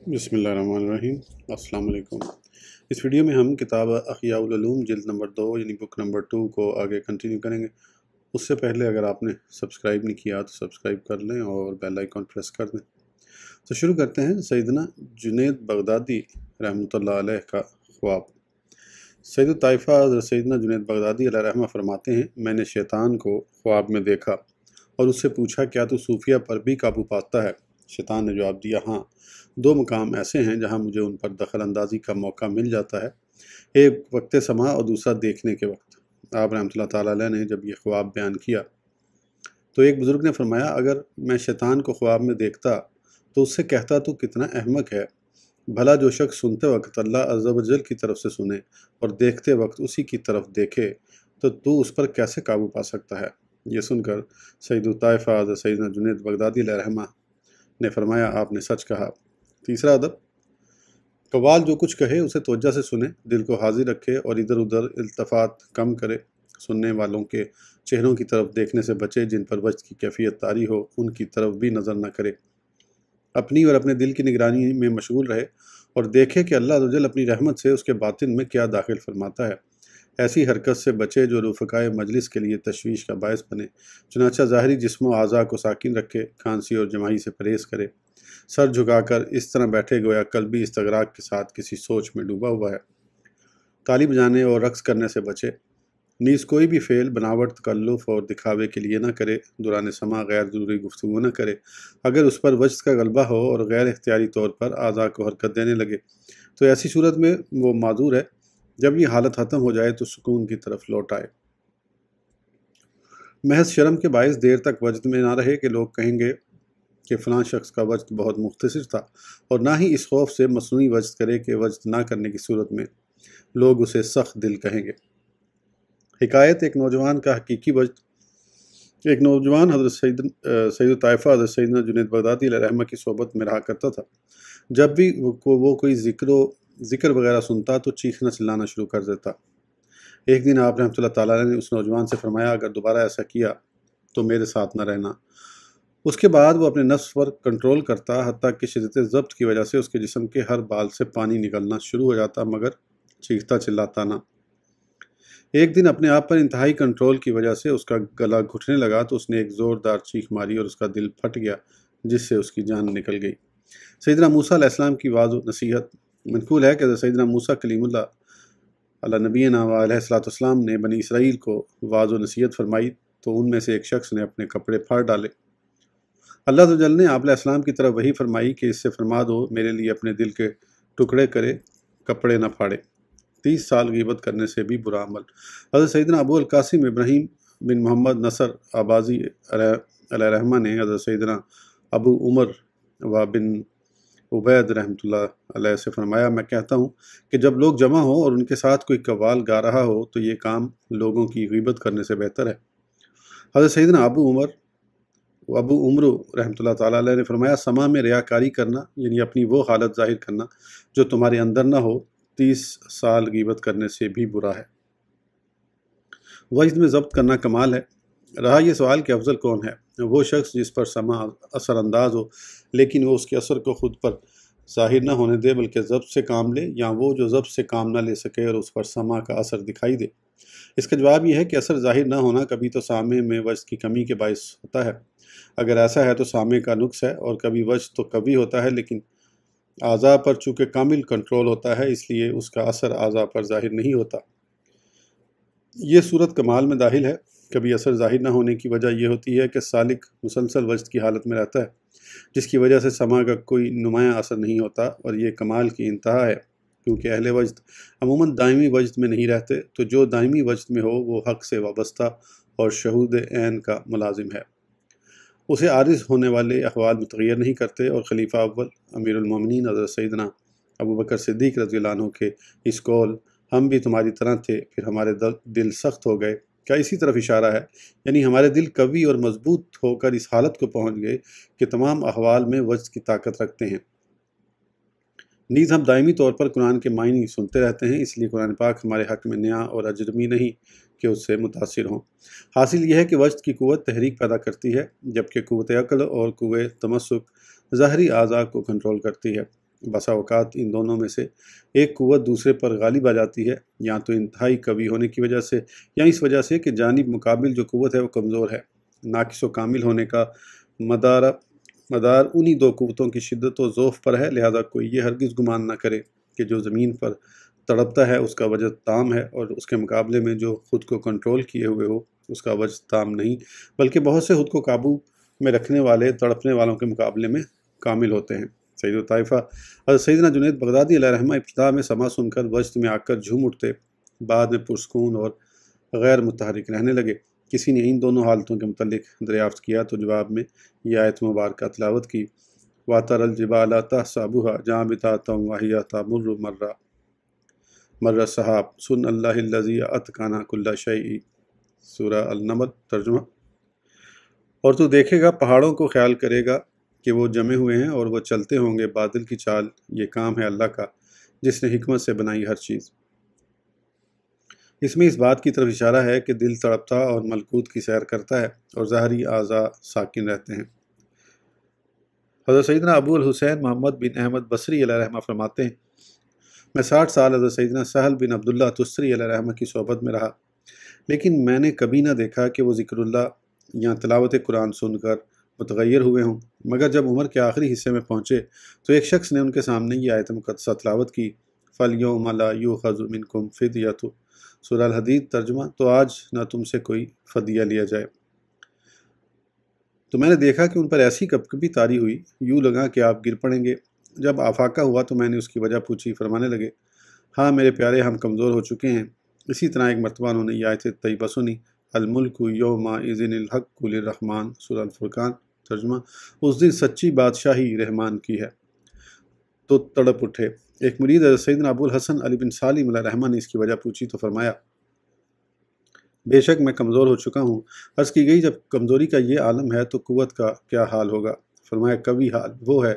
بسم اللہ الرحمن الرحیم۔ السلام علیکم۔ اس ویڈیو میں ہم کتاب احیاء العلوم جلد نمبر 2 یعنی بک نمبر 2 کو آگے کنٹینیو کریں گے۔ اس سے پہلے اگر آپ نے سبسکرائب نہیں کیا تو سبسکرائب کر لیں اور بیل آئیکن پریس کر دیں۔ تو شروع کرتے ہیں۔ سیدنا جنید بغدادی رحمۃ اللہ علیہ کا خواب۔ سید الطائفہ حضرت سیدنا جنید بغدادی علیہ رحمہ فرماتے ہیں، میں نے شیطان کو خواب میں دیکھا اور اس سے پوچھا کیا تو صوفیہ پر بھی قابو پاتا ہے؟ شیطان نے جواب دیا، ہاں، 2 مقام ایسے ہیں جہاں مجھے ان پر دخل اندازی کا موقع مل جاتا ہے، ایک وقت سماع اور دوسرا دیکھنے کے وقت۔ آپ رحمۃ اللہ تعالیٰ علیہ نے جب یہ خواب بیان کیا تو ایک بزرگ نے فرمایا، اگر میں شیطان کو خواب میں دیکھتا تو اس سے کہتا تو کتنا احمق ہے، بھلا جو شخص سنتے وقت اللہ عز و جل کی طرف سے سنے اور دیکھتے وقت اسی کی طرف دیکھے تو اس پر کیسے قابو پا سکتا ہے؟ یہ سن کر سید الطائفہ حضرت سیدنا جنید بغدادی علیہ رحمہ نے فرمایا، آپ نے سچ کہا۔ تیسرا ادب، قوال جو کچھ کہے اسے توجہ سے سنے، دل کو حاضر رکھے اور ادھر ادھر التفات کم کرے۔ سننے والوں کے چہروں کی طرف دیکھنے سے بچے، جن پر وجد کی کیفیت طاری ہو ان کی طرف بھی نظر نہ کرے۔ اپنی اور اپنے دل کی نگرانی میں مشغول رہے اور دیکھے کہ اللہ عز و جل اپنی رحمت سے اس کے باطن میں کیا داخل فرماتا ہے۔ ایسی حرکت سے بچے جو رفقائے مجلس کے لیے تشویش کا باعث بنے، چنانچہ ظاہری جسم و اعضاء کو ساکن رکھے، کھانسی اور جماعی سے پرہیز کرے، سر جھکا کر اس طرح بیٹھے گویا قلبی استغراق کے ساتھ کسی سوچ میں ڈوبا ہوا ہے۔ تالی بجانے اور رقص کرنے سے بچے، نیز کوئی بھی فعل بناوٹ، تکلف اور دکھاوے کے لیے نہ کرے، دوران سماع غیر ضروری گفتگو نہ کرے۔ اگر اس پر وجد کا غلبہ ہو اور غیر اختیاری طور پر اعضاء کو حرکت دینے لگے تو ایسی صورت میں وہ معذور ہے۔ جب یہ حالت ختم ہو جائے تو سکون کی طرف لوٹ آئے۔ محض شرم کے باعث دیر تک وجد میں نہ رہے کہ لوگ کہیں گے کہ فلاں شخص کا وجد بہت مختصر تھا، اور نہ ہی اس خوف سے مصنوعی وجد کرے کہ وجد نہ کرنے کی صورت میں لوگ اسے سخت دل کہیں گے۔ حکایت، ایک نوجوان کا حقیقی وجد۔ ایک نوجوان حضرت سید الطائفہ حضرت سیدنا جنید بغدادی علیہ رحمہ کی صحبت میں رہا کرتا تھا۔ جب بھی وہ کوئی ذکر وغیرہ سنتا تو چیخنا چلانا شروع کر دیتا۔ ایک دن آپ رحمۃ اللہ تعالیٰ نے اس نوجوان سے فرمایا، اگر دوبارہ ایسا کیا تو میرے ساتھ نہ رہنا۔ اس کے بعد وہ اپنے نفس پر کنٹرول کرتا، حتیٰ کہ شدت ضبط کی وجہ سے اس کے جسم کے ہر بال سے پانی نکلنا شروع ہو جاتا، مگر چیختا چلاتا نہ۔ ایک دن اپنے آپ پر انتہائی کنٹرول کی وجہ سے اس کا گلا گھٹنے لگا تو اس نے ایک زوردار چیخ ماری اور اس کا دل پھٹ گیا، جس سے اس کی جان نکل گئی۔ سیدنا موسیٰ علیہ السلام کی وعظ و نصیحت۔ منقول ہے کہ سیدنا موسیٰ کلیم اللہ علیہ نبینا علیہ السلام نے بنی اسرائیل کو وعظ و نصیحت فرمائی تو ان میں سے ایک شخص نے اپنے کپڑے پھاڑ ڈالے۔ اللہ عز و جل نے آپ علیہ السلام کی طرف وحی فرمائی کہ اس سے فرما دو میرے لیے اپنے دل کے ٹکڑے کرے، کپڑے نہ پھاڑے۔ 30 سال غیبت کرنے سے بھی برا عمل۔ حضرت سیدنا ابو القاسم ابراہیم بن محمد نصر آبازی علیہ رحمہ نے حضرت سیدنا ابو عمر و بن عبید رحمۃ اللہ علیہ سے فرمایا، میں کہتا ہوں کہ جب لوگ جمع ہوں اور ان کے ساتھ کوئی قوال گا رہا ہو تو یہ کام لوگوں کی غیبت کرنے سے بہتر ہے۔ حضرت سیدنا ابو عمر رحمۃ اللہ تعالیٰ علیہ نے فرمایا، سماع میں ریاکاری کرنا یعنی اپنی وہ حالت ظاہر کرنا جو تمہارے اندر نہ ہو، 30 سال غیبت کرنے سے بھی برا ہے۔ وجد میں ضبط کرنا کمال ہے۔ رہا یہ سوال کہ افضل کون ہے، وہ شخص جس پر سماع اثر انداز ہو لیکن وہ اس کے اثر کو خود پر ظاہر نہ ہونے دے بلکہ ضبط سے کام لے، یا وہ جو ضبط سے کام نہ لے سکے اور اس پر سماع کا اثر دکھائی دے؟ اس کا جواب یہ ہے کہ اثر ظاہر نہ ہونا کبھی تو سامع میں وجد کی کمی کے باعث ہوتا ہے۔ اگر ایسا ہے تو سامع کا نقص ہے، اور کبھی وجد تو کبھی ہوتا ہے لیکن اعضاء پر چونکہ کامل کنٹرول ہوتا ہے اس لیے اس کا اثر اعضاء پر ظاہر نہیں ہوتا۔ یہ صورت کمال میں داخل ہے۔ کبھی اثر ظاہر نہ ہونے کی وجہ یہ ہوتی ہے کہ سالک مسلسل وجد کی حالت میں رہتا ہے، جس کی وجہ سے سماع کا کوئی نمایاں اثر نہیں ہوتا، اور یہ کمال کی انتہا ہے، کیونکہ اہل وجد عموماً دائمی وجد میں نہیں رہتے، تو جو دائمی وجد میں ہو وہ حق سے وابستہ اور شہود عین کا ملازم ہے۔ اسے عارض ہونے والے احوال متغیر نہیں کرتے، اور خلیفہ اول امیر المومنین حضرت سیدنا ابو بکر صدیق رضی اللہ عنہ کے اس قول، ہم بھی تمہاری طرح تھے پھر ہمارے دل سخت ہو گئے، کا اسی طرف اشارہ ہے، یعنی ہمارے دل قوی اور مضبوط ہو کر اس حالت کو پہنچ گئے کہ تمام احوال میں وجد کی طاقت رکھتے ہیں۔ نیز ہم دائمی طور پر قرآن کے معنی سنتے رہتے ہیں، اس لیے قرآن پاک ہمارے حق میں نیا اور اجرمی نہیں کہ اس سے متاثر ہوں۔ حاصل یہ ہے کہ وجد کی قوت تحریک پیدا کرتی ہے، جبکہ قوت عقل اور قوت تمسک ظاہری اعضاء کو کنٹرول کرتی ہے۔ بسا اوقات ان دونوں میں سے ایک قوت دوسرے پر غالب آ جاتی ہے، یا تو انتہائی قوی ہونے کی وجہ سے یا اس وجہ سے کہ جانب مقابل جو قوت ہے وہ کمزور ہے۔ ناقص و کامل ہونے کا مدار انہی دو قوتوں کی شدت و ضعف پر ہے، لہذا کوئی یہ ہرگز گمان نہ کرے کہ جو زمین پر تڑپتا ہے اس کا وجد تام ہے، اور اس کے مقابلے میں جو خود کو کنٹرول کیے ہوئے ہو اس کا وجد تام نہیں، بلکہ بہت سے خود کو قابو میں رکھنے والے تڑپنے والوں کے مقابلے میں کامل ہوتے ہیں۔ سید الطائفہ حضرت سیدنا جنید بغدادی علیہ رحمہ ابتدا میں سما سن کر وجد میں آ کر جھوم اٹھتے، بعد میں پرسکون اور غیر متحرک رہنے لگے۔ کسی نے ان دونوں حالتوں کے متعلق دریافت کیا تو جواب میں یہ آیت مبارکہ تلاوت کی، وَتَرَى الْجِبَالَ تَحْسَبُهَا جَامِدَةً وَهِيَ تَمُرُّ مَرَّ السَّحَابِ صُنْعَ اللَّهِ الَّذِي أَتْقَنَ كُلَّ شَيْءٍ، سورہ النمل ترجمہ۔ اور تو دیکھے گا، پہاڑوں کو خیال کرے گا کہ وہ جمے ہوئے ہیں اور وہ چلتے ہوں گے بادل کی چال، یہ کام ہے اللہ کا جس نے حکمت سے بنائی ہر چیز۔ اس میں اس بات کی طرف اشارہ ہے کہ دل تڑپتا اور ملکوت کی سیر کرتا ہے اور ظاہری اعضاء ساکن رہتے ہیں۔ حضرت سیدنا ابو الحسین محمد بن احمد بصری علیہ رحمہ فرماتے ہیں، میں 60 سال حضرت سیدنا سہل بن عبداللہ تستری علیہ رحمہ کی صحبت میں رہا، لیکن میں نے کبھی نہ دیکھا کہ وہ ذکر اللہ یا تلاوت قرآن سن کر متغیر ہوئے ہوں، مگر جب عمر کے آخری حصے میں پہنچے تو ایک شخص نے ان کے سامنے یہ آیت مقدسہ تلاوت کی، فَالْيَوْمَ لَا يُؤْخَذُ مِنْكُمْ فِدْيَةٌ، سورہ الحدید ترجمہ۔ تو آج نہ تم سے کوئی فدیہ لیا جائے۔ تو میں نے دیکھا کہ ان پر ایسی کپکپی طاری ہوئی، یوں لگا کہ آپ گر پڑیں گے۔ جب آفاقہ ہوا تو میں نے اس کی وجہ پوچھی، فرمانے لگے، ہاں میرے پیارے، ہم کمزور ہو چکے ہیں۔ اسی طرح ایک مرتبہ انہوں نے یہ آیت طیبہ سنی، الملک یومئذ الحق للرحمن، سورہ الفرقان ترجمہ، اس دن سچی بادشاہی رحمان کی ہے۔ تو تڑپ اٹھے۔ ایک مرید حضرت سیدنا ابو الحسن علی بن سالم علیہ رحمہ نے اس کی وجہ پوچھی تو فرمایا، بے شک میں کمزور ہو چکا ہوں۔ عرض کی گئی، جب کمزوری کا یہ عالم ہے تو قوت کا کیا حال ہوگا؟ فرمایا، قوی حال وہ ہے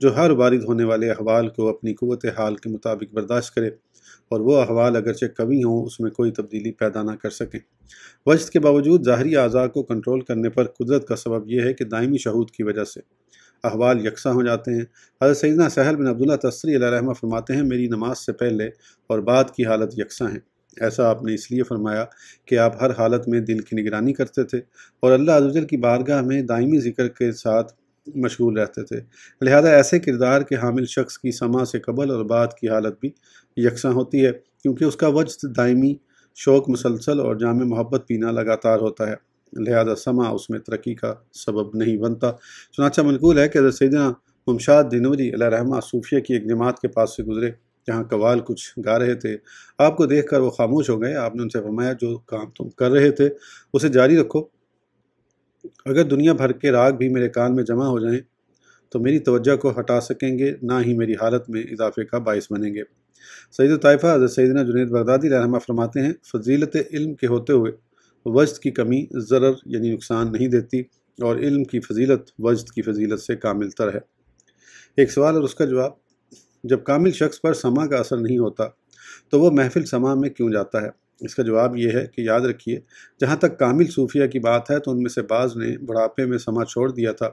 جو ہر وارد ہونے والے احوال کو اپنی قوت حال کے مطابق برداشت کرے، اور وہ احوال اگرچہ قوی ہوں اس میں کوئی تبدیلی پیدا نہ کر سکیں۔ وجد کے باوجود ظاہری اعضاء کو کنٹرول کرنے پر قدرت کا سبب یہ ہے کہ دائمی شہود کی وجہ سے احوال یکساں ہو جاتے ہیں۔ حضرت سیدنا سہل بن عبداللہ تستری علیہ رحمہ فرماتے ہیں، میری نماز سے پہلے اور بعد کی حالت یکساں ہیں۔ ایسا آپ نے اس لیے فرمایا کہ آپ ہر حالت میں دل کی نگرانی کرتے تھے اور اللہ عز و جل کی بارگاہ میں دائمی ذکر کے ساتھ مشغول رہتے تھے، لہذا ایسے کردار کے حامل شخص کی سما سے قبل اور بعد کی حالت بھی یکساں ہوتی ہے، کیونکہ اس کا وجد دائمی، شوق مسلسل اور جامع محبت پینا لگاتار ہوتا ہے، لہذا سما اس میں ترقی کا سبب نہیں بنتا۔ چنانچہ منقول ہے کہ حضرت سیدنا ممشاد دینوری علیہ رحمہ صوفیہ کی ایک جماعت کے پاس سے گزرے جہاں قوال کچھ گا رہے تھے۔ آپ کو دیکھ کر وہ خاموش ہو گئے۔ آپ نے ان سے فرمایا، جو کام تم کر رہے تھے اسے جاری رکھو، اگر دنیا بھر کے راگ بھی میرے کان میں جمع ہو جائیں تو میری توجہ کو ہٹا سکیں گے، نہ ہی میری حالت میں اضافے کا باعث بنیں گے۔ سید الطائفہ حضرت سیدنا جنید بغدادی علیہ رحمہ فرماتے ہیں، فضیلت علم کے ہوتے ہوئے وجد کی کمی ضرر یعنی نقصان نہیں دیتی، اور علم کی فضیلت وجد کی فضیلت سے کامل تر ہے۔ ایک سوال اور اس کا جواب، جب کامل شخص پر سما کا اثر نہیں ہوتا تو وہ محفل سما میں کیوں جاتا ہے؟ اس کا جواب یہ ہے کہ یاد رکھیے، جہاں تک کامل صوفیہ کی بات ہے تو ان میں سے بعض نے بڑھاپے میں سما چھوڑ دیا تھا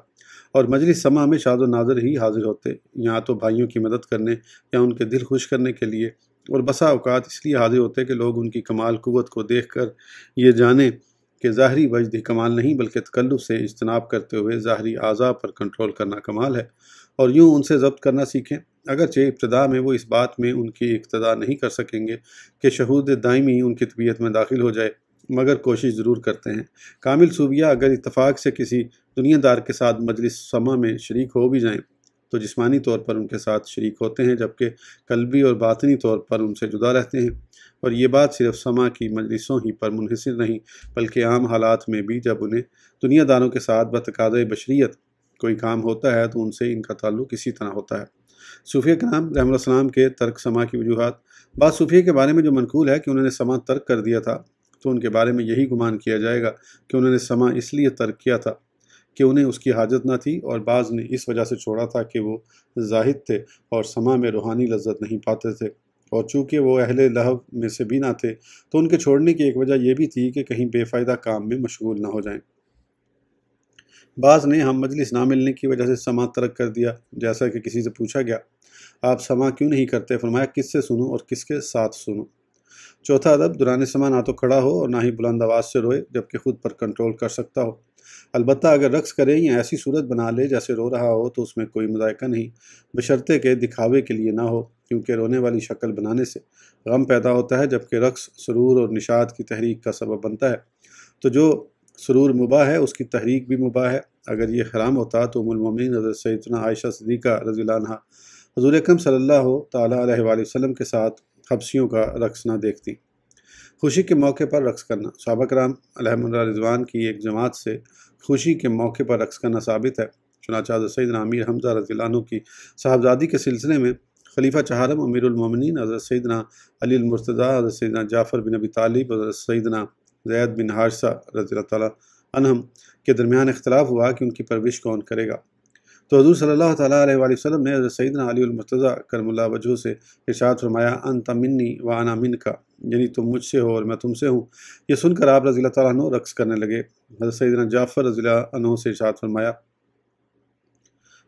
اور مجلس سما میں شاذ و نادر ہی حاضر ہوتے، یا تو بھائیوں کی مدد کرنے یا ان کے دل خوش کرنے کے لیے، اور بسا اوقات اس لیے حاضر ہوتے کہ لوگ ان کی کمال قوت کو دیکھ کر یہ جانیں کہ ظاہری وجد ہی کمال نہیں بلکہ تکلف سے اجتناب کرتے ہوئے ظاہری اعضاء پر کنٹرول کرنا کمال ہے، اور یوں ان سے ضبط کرنا سیکھیں۔ اگرچہ ابتدا میں وہ اس بات میں ان کی اقتدا نہیں کر سکیں گے کہ شہود دائمی ان کی طبیعت میں داخل ہو جائے، مگر کوشش ضرور کرتے ہیں۔ کامل صوفیہ اگر اتفاق سے کسی دنیا دار کے ساتھ مجلس سما میں شریک ہو بھی جائیں تو جسمانی طور پر ان کے ساتھ شریک ہوتے ہیں، جبکہ قلبی اور باطنی طور پر ان سے جدا رہتے ہیں، اور یہ بات صرف سما کی مجلسوں ہی پر منحصر نہیں بلکہ عام حالات میں بھی جب انہیں دنیا داروں کے ساتھ بتقاضۂ بشریت کوئی کام ہوتا ہے تو ان سے ان کا تعلق اسی طرح ہوتا ہے۔ صوفیہ کرام رحمۃ اللہ السلام کے ترک سما کی وجوہات۔ بعض صوفیہ کے بارے میں جو منقول ہے کہ انہوں نے سما ترک کر دیا تھا تو ان کے بارے میں یہی گمان کیا جائے گا کہ انہوں نے سما اس لیے ترک کیا تھا کہ انہیں اس کی حاجت نہ تھی، اور بعض نے اس وجہ سے چھوڑا تھا کہ وہ زاہد تھے اور سما میں روحانی لذت نہیں پاتے تھے، اور چونکہ وہ اہل لہو میں سے بھی نہ تھے تو ان کے چھوڑنے کی ایک وجہ یہ بھی تھی کہ کہیں بے فائدہ کام میں مشغول نہ ہو جائیں۔ بعض نے ہم مجلس نہ ملنے کی وجہ سے سما ترک کر دیا، جیسا کہ کسی سے پوچھا گیا آپ سما کیوں نہیں کرتے؟ فرمایا کس سے سنوں اور کس کے ساتھ سنوں۔ چوتھا ادب، دوران سما نہ تو کھڑا ہو اور نہ ہی بلند آواز سے روئے جبکہ خود پر کنٹرول کر سکتا ہو۔ البتہ اگر رقص کرے یا ایسی صورت بنا لے جیسے رو رہا ہو تو اس میں کوئی مذائقہ نہیں، بشرطے کہ دکھاوے کے لیے نہ ہو، کیونکہ رونے والی شکل بنانے سے غم پیدا ہوتا ہے جبکہ رقص سرور اور نشاط کی تحریک کا سبب بنتا ہے۔ تو جو سرور مباح ہے اس کی تحریک بھی مباح ہے۔ اگر یہ حرام ہوتا تو ام المومنین حضرت سیدنا عائشہ صدیقہ رضی اللہ عنہا حضور اکرم صلی اللہ تعالیٰ علیہ وآلہ وسلم کے ساتھ حبشیوں کا رقص نہ دیکھتی۔ خوشی کے موقع پر رقص کرنا، صحابہ کرام علیہم رضوان کی ایک جماعت سے خوشی کے موقع پر رقص کرنا ثابت ہے۔ چنانچہ حضرت سیدنا امیر حمزہ رضی اللہ عنہ کی صاحبزادی کے سلسلے میں خلیفہ چہارم امیر المومنین حضرت سیدنا علی المرتضیٰ، حضرت سیدنا جعفر بن ابی طالب، حضرت سیدنا زید بن حارثہ رضی اللہ تعالیٰ عنہم کے درمیان اختلاف ہوا کہ ان کی پرورش کون کرے گا۔ تو حضور صلی اللہ تعالیٰ علیہ وآلہ وسلم نے حضرت سیدنا علی المرتضیٰ کرم اللہ وجہہ سے ارشاد فرمایا انت منی و انا منک، یعنی تم مجھ سے ہو اور میں تم سے ہوں۔ یہ سن کر آپ رضی اللہ تعالیٰ عنہ رقص کرنے لگے۔ حضرت سیدنا جعفر رضی اللہ عنہ سے ارشاد فرمایا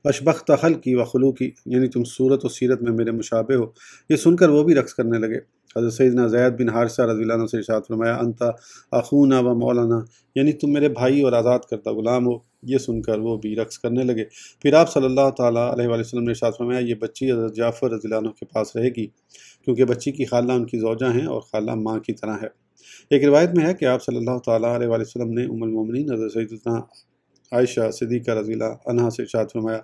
اشبخت خلقی و خلوقی، یعنی تم صورت و سیرت میں میرے مشابہ ہو۔ یہ سن کر وہ بھی رقص کرنے لگے۔ حضرت سیدنا زید بن حارثہ رضی اللہ عنہ سے ارشاد فرمایا انت اخونا و مولانا، یعنی تم میرے بھائی اور آزاد کردہ غلام ہو۔ یہ سن کر وہ بھی رقص کرنے لگے۔ پھر آپ صلی اللہ تعالیٰ علیہ وآلہ وسلم نے ارشاد فرمایا یہ بچی حضرت جعفر رضی اللہ عنہ کے پاس رہے گی، کیونکہ بچی کی خالہ ان کی زوجہ ہیں اور خالہ ماں کی طرح ہے۔ ایک روایت میں ہے کہ آپ صلی اللہ تعالیٰ علیہ وآلہ وسلم نے ام المومنین حضرت سیدنا عائشہ صدیقہ رضی اللہ عنہا سے ارشاد فرمایا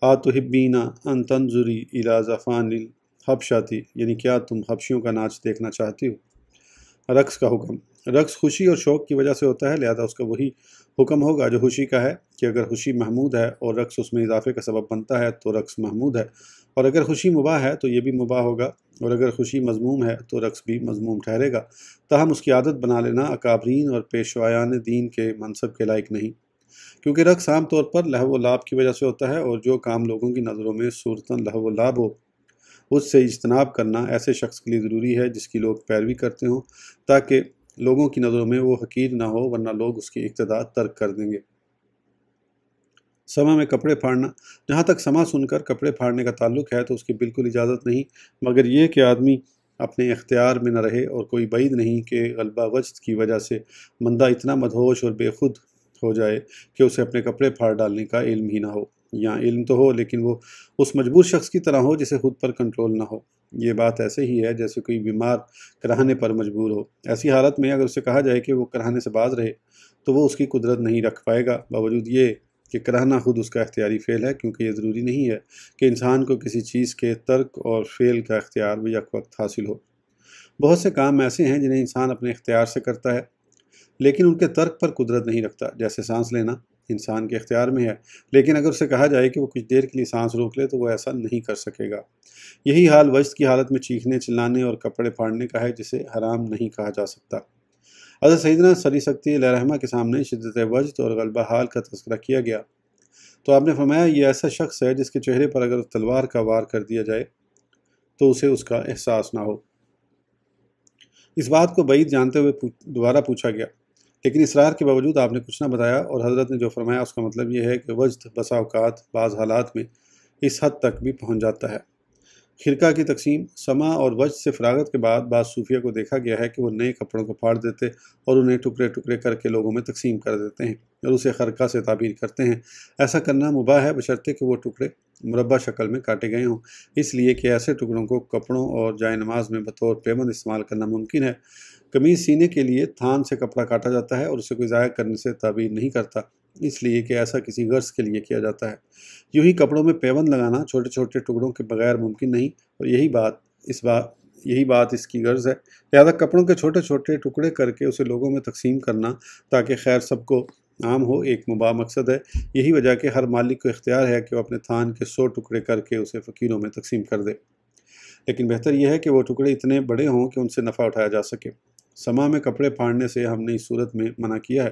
آتحبین ان تنظری الی زفان الحبشاتی، یعنی کیا تم حبشیوں کا ناچ دیکھنا چاہتی ہو؟ رقص کا حکم، رقص خوشی اور شوق کی وجہ سے ہوتا ہے، لہذا اس کا وہی حکم ہوگا جو خوشی کا ہے کہ اگر خوشی محمود ہے اور رقص اس میں اضافے کا سبب بنتا ہے تو رقص محمود ہے، اور اگر خوشی مباح ہے تو یہ بھی مباح ہوگا، اور اگر خوشی مذموم ہے تو رقص بھی مذموم ٹھہرے گا۔ تاہم اس کی عادت بنا لینا اکابرین اور پیشوایان دین کے منصب کے لائق نہیں، کیونکہ رقص عام طور پر لہو و لعب کی وجہ سے ہوتا ہے، اور جو کام لوگوں کی نظروں میں صورتاً لہو و لعب ہو اس سے اجتناب کرنا ایسے شخص کے لیے ضروری ہے جس کی لوگ پیروی کرتے ہوں، تاکہ لوگوں کی نظروں میں وہ حقیر نہ ہو، ورنہ لوگ اس کی اقتداء ترک کر دیں گے۔ سما میں کپڑے پھاڑنا، جہاں تک سما سن کر کپڑے پھاڑنے کا تعلق ہے تو اس کی بالکل اجازت نہیں، مگر یہ کہ آدمی اپنے اختیار میں نہ رہے، اور کوئی بعید نہیں کہ غلبہ وجد کی وجہ سے بندہ اتنا مدہوش اور بے خود ہو جائے کہ اسے اپنے کپڑے پھاڑ ڈالنے کا علم ہی نہ ہو، یا علم تو ہو لیکن وہ اس مجبور شخص کی طرح ہو جسے خود پر کنٹرول نہ ہو۔ یہ بات ایسے ہی ہے جیسے کوئی بیمار کراہنے پر مجبور ہو۔ ایسی حالت میں اگر اسے کہا جائے کہ وہ کراہنے سے باز رہے تو وہ اس کی قدرت نہیں رکھ پائے گا، باوجود یہ کہ کراہنا خود اس کا اختیاری فعل ہے، کیونکہ یہ ضروری نہیں ہے کہ انسان کو کسی چیز کے ترک اور فعل کا اختیار بھی یک وقت حاصل ہو۔ بہت سے کام ایسے ہیں جنہیں انسان اپنے اختیار سے کرتا ہے لیکن ان کے ترک پر قدرت نہیں رکھتا، جیسے سانس لینا انسان کے اختیار میں ہے، لیکن اگر اسے کہا جائے کہ وہ کچھ دیر کے لیے سانس روک لے تو وہ ایسا نہیں کر سکے گا۔ یہی حال وجد کی حالت میں چیخنے، چلانے اور کپڑے پھاڑنے کا ہے، جسے حرام نہیں کہا جا سکتا۔ حضرت سیدنا سری سکتی علیہ رحمہ کے سامنے شدت وجد اور غلبہ حال کا تذکرہ کیا گیا تو آپ نے فرمایا یہ ایسا شخص ہے جس کے چہرے پر اگر تلوار کا وار کر دیا جائے تو اسے اس کا احساس نہ ہو۔ اس بات کو بعید جانتے ہوئے دوبارہ پوچھا گیا، لیکن اصرار کے باوجود آپ نے کچھ نہ بتایا، اور حضرت نے جو فرمایا اس کا مطلب یہ ہے کہ وجد بسا اوقات بعض حالات میں اس حد تک بھی پہنچ جاتا ہے۔ خرقہ کی تقسیم، سما اور وجد سے فراغت کے بعد بعض صوفیہ کو دیکھا گیا ہے کہ وہ نئے کپڑوں کو پھاڑ دیتے اور انہیں ٹکڑے ٹکڑے کر کے لوگوں میں تقسیم کر دیتے ہیں اور اسے خرقہ سے تعبیر کرتے ہیں۔ ایسا کرنا مباح ہے بشرطے کہ وہ ٹکڑے مربع شکل میں کاٹے گئے ہوں، اس لیے کہ ایسے ٹکڑوں کو کپڑوں اور جائے نماز میں بطور پیوند استعمال کرنا ممکن ہے۔ قمیض سینے کے لیے تھان سے کپڑا کاٹا جاتا ہے اور اسے کوئی ضائع کرنے سے تعبیر نہیں کرتا، اس لیے کہ ایسا کسی غرض کے لیے کیا جاتا ہے۔ یوں ہی کپڑوں میں پیوند لگانا چھوٹے چھوٹے ٹکڑوں کے بغیر ممکن نہیں، اور یہی بات اس کی غرض ہے۔ لہذا کپڑوں کے چھوٹے چھوٹے ٹکڑے کر کے اسے لوگوں میں تقسیم کرنا تاکہ خیر سب کو عام ہو ایک مباح مقصد ہے۔ یہی وجہ کہ ہر مالک کو اختیار ہے کہ وہ اپنے تھان کے 100 ٹکڑے کر کے اسے فقیروں میں تقسیم کر دے، لیکن بہتر یہ ہے کہ وہ ٹکڑے اتنے بڑے ہوں کہ ان سے نفع اٹھایا جا سکے۔ سما میں کپڑے پھاڑنے سے ہم نے اس صورت میں منع کیا ہے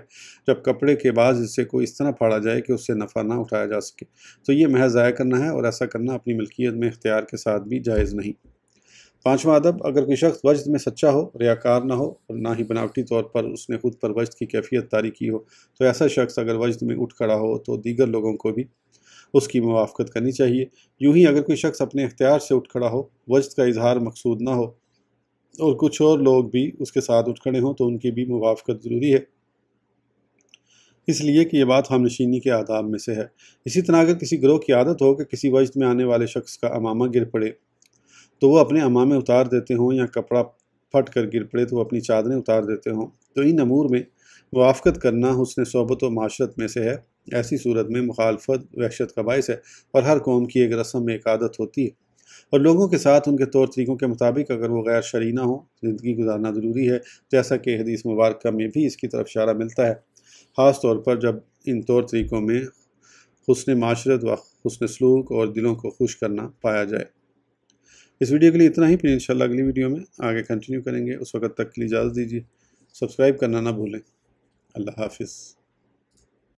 جب کپڑے کے بعض حصے کو اس طرح پھاڑا جائے کہ اس سے نفع نہ اٹھایا جا سکے، تو یہ محض ضائع کرنا ہے، اور ایسا کرنا اپنی ملکیت میں اختیار کے ساتھ بھی جائز نہیں۔ 5واں ادب، اگر کوئی شخص وجد میں سچا ہو، ریاکار نہ ہو اور نہ ہی بناوٹی طور پر اس نے خود پر وجد کی کیفیت طاری کی ہو، تو ایسا شخص اگر وجد میں اٹھ کھڑا ہو تو دیگر لوگوں کو بھی اس کی موافقت کرنی چاہیے۔ یوں ہی اگر کوئی شخص اپنے اختیار سے اٹھ کھڑا ہو، وجد کا اظہار مقصود نہ ہو اور کچھ اور لوگ بھی اس کے ساتھ اٹھ کھڑے ہوں تو ان کی بھی موافقت ضروری ہے، اس لیے کہ یہ بات ہم نشینی کے آداب میں سے ہے۔ اسی طرح اگر کسی گروہ کی عادت ہو کہ کسی وجد میں آنے والے شخص کا امامہ گر پڑے تو وہ اپنے امامے اتار دیتے ہوں، یا کپڑا پھٹ کر گر پڑے تو وہ اپنی چادریں اتار دیتے ہوں، تو ان امور میں موافقت کرنا حسن صحبت و معاشرت میں سے ہے۔ ایسی صورت میں مخالفت وحشت کا باعث ہے، اور ہر قوم کی ایک رسم ایک عادت ہوتی ہے، اور لوگوں کے ساتھ ان کے طور طریقوں کے مطابق اگر وہ غیر شرعی نہ ہوں زندگی گزارنا ضروری ہے، جیسا کہ حدیث مبارکہ میں بھی اس کی طرف اشارہ ملتا ہے، خاص طور پر جب ان طور طریقوں میں حسن معاشرت و حسن سلوک اور دلوں کو خوش کرنا پایا جائے۔ اس ویڈیو کے لیے اتنا ہی، پھر انشاءاللہ اگلی ویڈیو میں آگے کنٹینیو کریں گے۔ اس وقت تک کے لیے اجازت دیجیے، سبسکرائب کرنا نہ بھولیں۔ اللہ حافظ۔